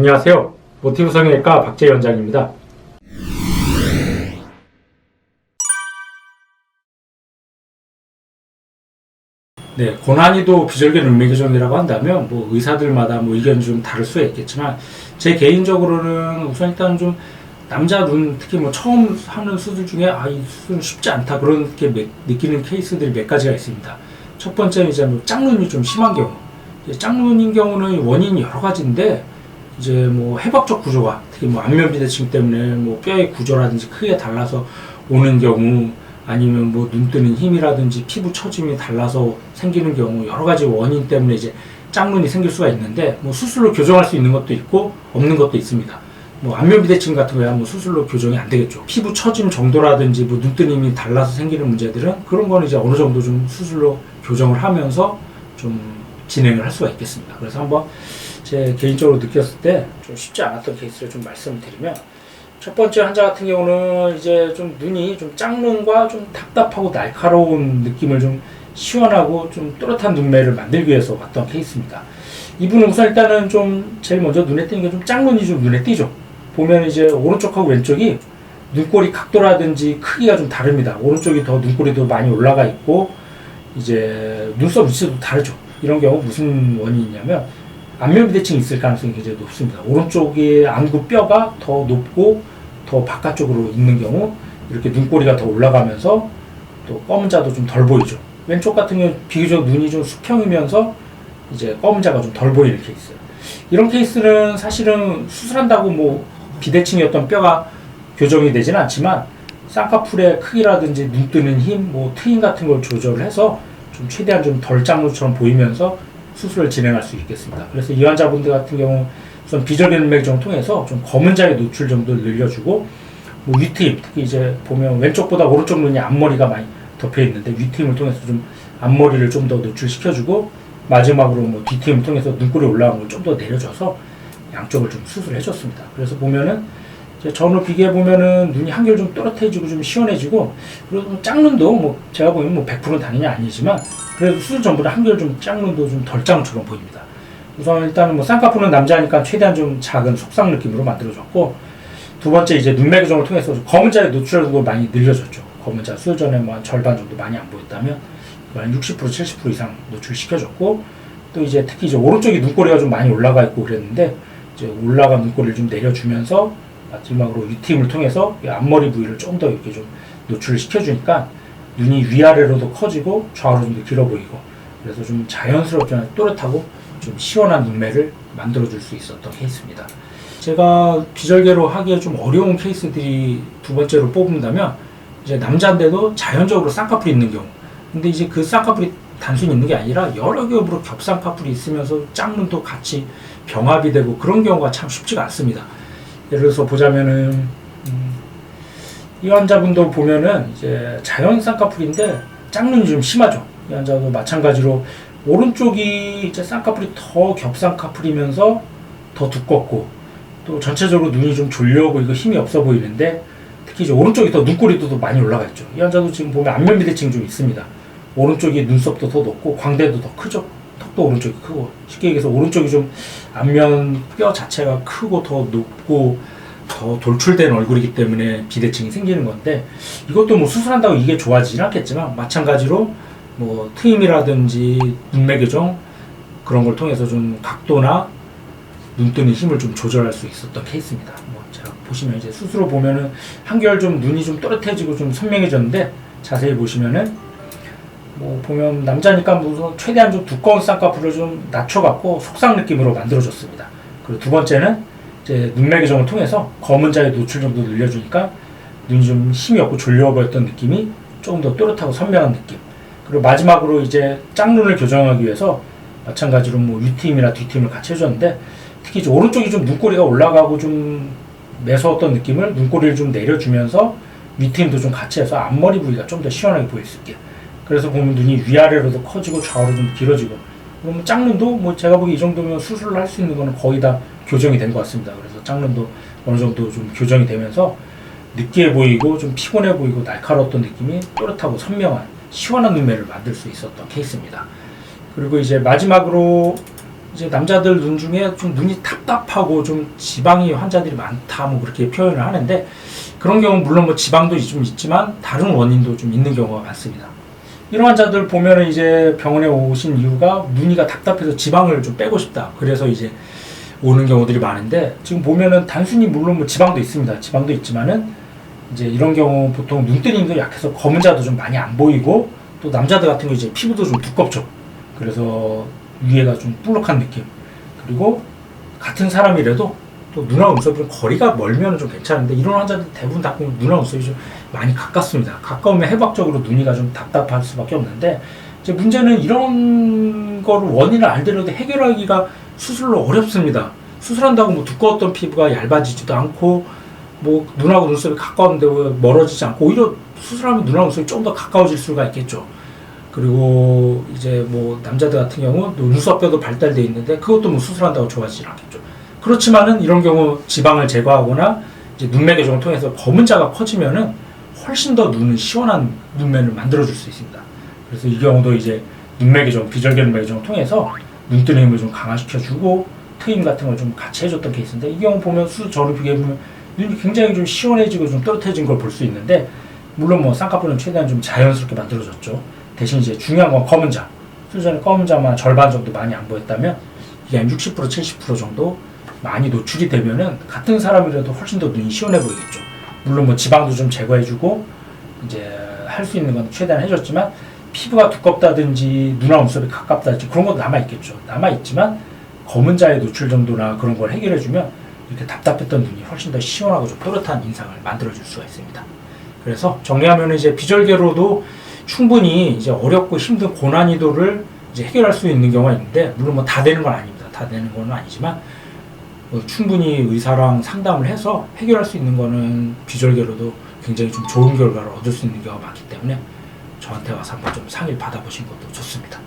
안녕하세요. 모티브 성형외과 박재희 원장입니다. 네, 고난이도 비절개 눈매 교정이라고 한다면 의사들마다 의견이 좀 다를 수가 있겠지만 제 개인적으로는 우선 일단 좀 남자 눈 특히 처음 하는 수술 중에 이 수술은 쉽지 않다 그렇게 느끼는 케이스들이 몇 가지가 있습니다. 첫 번째는 이제 짝눈이 좀 심한 경우. 짝눈인 경우는 원인이 여러 가지인데 이제 해박적 구조가 특히 안면 비대칭 때문에 뼈의 구조라든지 크기가 달라서 오는 경우, 아니면 눈 뜨는 힘이라든지 피부 처짐이 달라서 생기는 경우, 여러 가지 원인 때문에 이제 짝눈이 생길 수가 있는데 수술로 교정할 수 있는 것도 있고 없는 것도 있습니다. 안면 비대칭 같은 거야 수술로 교정이 안 되겠죠. 피부 처짐 정도라든지 눈 뜨는 힘이 달라서 생기는 문제들은 그런 거는 이제 어느 정도 좀 수술로 교정을 하면서 좀 진행을 할 수가 있겠습니다. 그래서 한번 제 개인적으로 느꼈을 때 좀 쉽지 않았던 케이스를 좀 말씀을 드리면, 첫 번째 환자 같은 경우는 이제 좀 눈이 좀 짝눈과 좀 답답하고 날카로운 느낌을 좀 시원하고 좀 또렷한 눈매를 만들기 위해서 왔던 케이스입니다. 이분은 우선 일단은 좀 제일 먼저 눈에 띄는 게 좀 짝눈이 좀 눈에 띄죠. 보면 이제 오른쪽하고 왼쪽이 눈꼬리 각도라든지 크기가 좀 다릅니다. 오른쪽이 더 눈꼬리도 많이 올라가 있고 이제 눈썹 위치도 다르죠. 이런 경우 무슨 원인이냐면 안면 비대칭이 있을 가능성이 굉장히 높습니다. 오른쪽의 안구 뼈가 더 높고 더 바깥쪽으로 있는 경우 이렇게 눈꼬리가 더 올라가면서 또 검은 자도 좀 덜 보이죠. 왼쪽 같은 경우 비교적 눈이 좀 수평이면서 이제 검은 자가 좀 덜 보이는 케이스. 이런 케이스는 사실은 수술한다고 비대칭이었던 뼈가 교정이 되지는 않지만 쌍꺼풀의 크기라든지 눈 뜨는 힘, 트임 같은 걸 조절해서 좀 최대한 좀 덜 짝눈처럼 보이면서 수술을 진행할 수 있겠습니다. 그래서 이 환자분들 같은 경우 우선 비절개 눈매 교정을 통해서 좀 검은 자의 노출 정도를 늘려주고 위트임, 특히 이제 보면 왼쪽보다 오른쪽 눈이 앞머리가 많이 덮여 있는데 위트임을 통해서 좀 앞머리를 좀 더 노출시켜주고 마지막으로 뒤트임을 통해서 눈꼬리 올라간 걸 좀 더 내려줘서 양쪽을 좀 수술을 해줬습니다. 그래서 보면은 전후 비교해 보면은 눈이 한결 좀 또렷해지고 좀 시원해지고, 그리고 짝눈도 제가 보면 100%는 당연히 아니지만 그래도 수술 전보다 한결 좀 짝눈도 좀 덜 짝눈처럼 보입니다. 우선 일단은 쌍꺼풀은 남자니까 최대한 좀 작은 속상 느낌으로 만들어졌고, 두 번째 이제 눈매 교정을 통해서 검은 자의 노출을 많이 늘려줬죠. 검은 자 수술 전에 한 절반 정도 많이 안 보였다면 한 60% 70% 이상 노출시켜줬고, 또 이제 특히 이제 오른쪽이 눈꼬리가 좀 많이 올라가 있고 그랬는데 이제 올라간 눈꼬리를 좀 내려주면서 마지막으로 위트임을 통해서 앞머리 부위를 좀 더 이렇게 좀 노출을 시켜주니까 눈이 위아래로도 커지고 좌우로 좀 더 길어 보이고, 그래서 좀 자연스럽게 또렷하고 좀 시원한 눈매를 만들어줄 수 있었던 케이스입니다. 제가 비절개로 하기에 좀 어려운 케이스들이 두 번째로 뽑는다면 이제 남자인데도 자연적으로 쌍꺼풀이 있는 경우. 근데 이제 그 쌍꺼풀이 단순히 있는 게 아니라 여러 겹으로 겹쌍꺼풀이 있으면서 짝눈도 같이 병합이 되고 그런 경우가 참 쉽지가 않습니다. 예를 들어서 보자면은 이 환자분도 보면은 이제 자연 쌍꺼풀인데 짝눈이 좀 심하죠. 이 환자도 마찬가지로 오른쪽이 이제 쌍꺼풀이 더 겹쌍꺼풀이면서 더 두껍고 또 전체적으로 눈이 좀 졸려 보이고 힘이 없어 보이는데, 특히 이제 오른쪽이 더 눈꼬리도 더 많이 올라가 있죠. 이 환자도 지금 보면 안면 비대칭 좀 있습니다. 오른쪽이 눈썹도 더 높고 광대도 더 크죠. 턱도 오른쪽이 크고, 쉽게 얘기해서 오른쪽이 좀 안면 뼈 자체가 크고 더 높고 더 돌출된 얼굴이기 때문에 비대칭이 생기는 건데, 이것도 수술한다고 이게 좋아지진 않겠지만 마찬가지로 트임이라든지 눈매 교정 그런 걸 통해서 좀 각도나 눈 뜨는 힘을 좀 조절할 수 있었던 케이스입니다. 제가 보시면 이제 스스로 보면은 한결 좀 눈이 좀 또렷해지고 좀 선명해졌는데, 자세히 보시면은 보면 남자니까 최대한 좀 두꺼운 쌍꺼풀을 좀 낮춰갖고 속상 느낌으로 만들어줬습니다. 그리고 두 번째는 이제 눈매 교정을 통해서 검은 자의 노출 정도 늘려주니까 눈이 좀 힘이 없고 졸려 보였던 느낌이 조금 더 또렷하고 선명한 느낌. 그리고 마지막으로 이제 짝눈을 교정하기 위해서 마찬가지로 위트임이나 뒤트임을 같이 해줬는데, 특히 이제 오른쪽이 좀 눈꼬리가 올라가고 좀 매서웠던 느낌을 눈꼬리를 좀 내려주면서 위트임도 좀 같이 해서 앞머리 부위가 좀 더 시원하게 보일 수 있게. 그래서 보면 눈이 위아래로도 커지고 좌우로 좀 길어지고, 그럼 짝눈도 제가 보기 이 정도면 수술을 할 수 있는 거는 거의 다 교정이 된 것 같습니다. 그래서 짝눈도 어느 정도 좀 교정이 되면서 느끼해 보이고 좀 피곤해 보이고 날카로웠던 느낌이 또렷하고 선명한 시원한 눈매를 만들 수 있었던 케이스입니다. 그리고 이제 마지막으로 이제 남자들 눈 중에 좀 눈이 답답하고 좀 지방이 환자들이 많다 뭐 그렇게 표현을 하는데, 그런 경우 물론 뭐 지방도 좀 있지만 다른 원인도 좀 있는 경우가 많습니다. 이런 환자들 보면은 이제 병원에 오신 이유가 눈이가 답답해서 지방을 좀 빼고 싶다, 그래서 이제 오는 경우들이 많은데, 지금 보면은 단순히 물론 뭐 지방도 있습니다. 지방도 있지만은 이제 이런 경우 보통 눈뜨림도 약해서 검은 자도 좀 많이 안 보이고, 또 남자들 같은 경우 이제 피부도 좀 두껍죠. 그래서 위에가 좀 볼록한 느낌. 그리고 같은 사람이라도 또 눈하고 눈썹이 거리가 멀면 좀 괜찮은데, 이런 환자들 대부분 다 눈하고 눈썹이 좀 많이 가깝습니다. 가까우면 해박적으로 눈이가 좀 답답할 수밖에 없는데, 이제 문제는 이런 거를 원인을 알더라도 해결하기가 수술로 어렵습니다. 수술한다고 뭐 두꺼웠던 피부가 얇아지지도 않고, 뭐 눈하고 눈썹이 가까운데 멀어지지 않고, 오히려 수술하면 눈하고 눈썹이 좀 더 가까워질 수가 있겠죠. 그리고 이제 뭐 남자들 같은 경우 눈썹뼈도 발달돼 있는데, 그것도 뭐 수술한다고 좋아지지 않겠죠. 그렇지만은 이런 경우 지방을 제거하거나 이제 눈매 교정을 통해서 검은 자가 커지면은 훨씬 더 눈은 시원한 눈매를 만들어줄 수 있습니다. 그래서 이 경우도 이제 눈매 교정, 비절개 눈매 교정을 통해서 눈뜨림을 좀 강화시켜주고 트임 같은 걸 좀 같이 해줬던 케이스인데, 이 경우 보면 수술 전후 비교해보면 눈이 굉장히 좀 시원해지고 좀 또렷해진 걸 볼 수 있는데, 물론 뭐 쌍꺼풀은 최대한 좀 자연스럽게 만들어졌죠. 대신 이제 중요한 건 검은 자. 수술 전에 검은 자만 절반 정도 많이 안 보였다면, 이게 한 60%, 70% 정도 많이 노출이 되면은 같은 사람이라도 훨씬 더 눈이 시원해 보이겠죠. 물론 뭐 지방도 좀 제거해주고 이제 할 수 있는 건 최대한 해줬지만, 피부가 두껍다든지 눈하고 눈썹이 가깝다든지 그런 것도 남아있겠죠. 남아있지만 검은 자의 노출 정도나 그런 걸 해결해주면 이렇게 답답했던 눈이 훨씬 더 시원하고 좀 또렷한 인상을 만들어줄 수가 있습니다. 그래서 정리하면 이제 비절개로도 충분히 이제 어렵고 힘든 고난이도를 이제 해결할 수 있는 경우가 있는데, 물론 뭐 다 되는 건 아닙니다. 다 되는 건 아니지만 충분히 의사랑 상담을 해서 해결할 수 있는 거는 비절개로도 굉장히 좀 좋은 결과를 얻을 수 있는 경우가 많기 때문에 저한테 와서 한번 좀 상의를 받아보신 것도 좋습니다.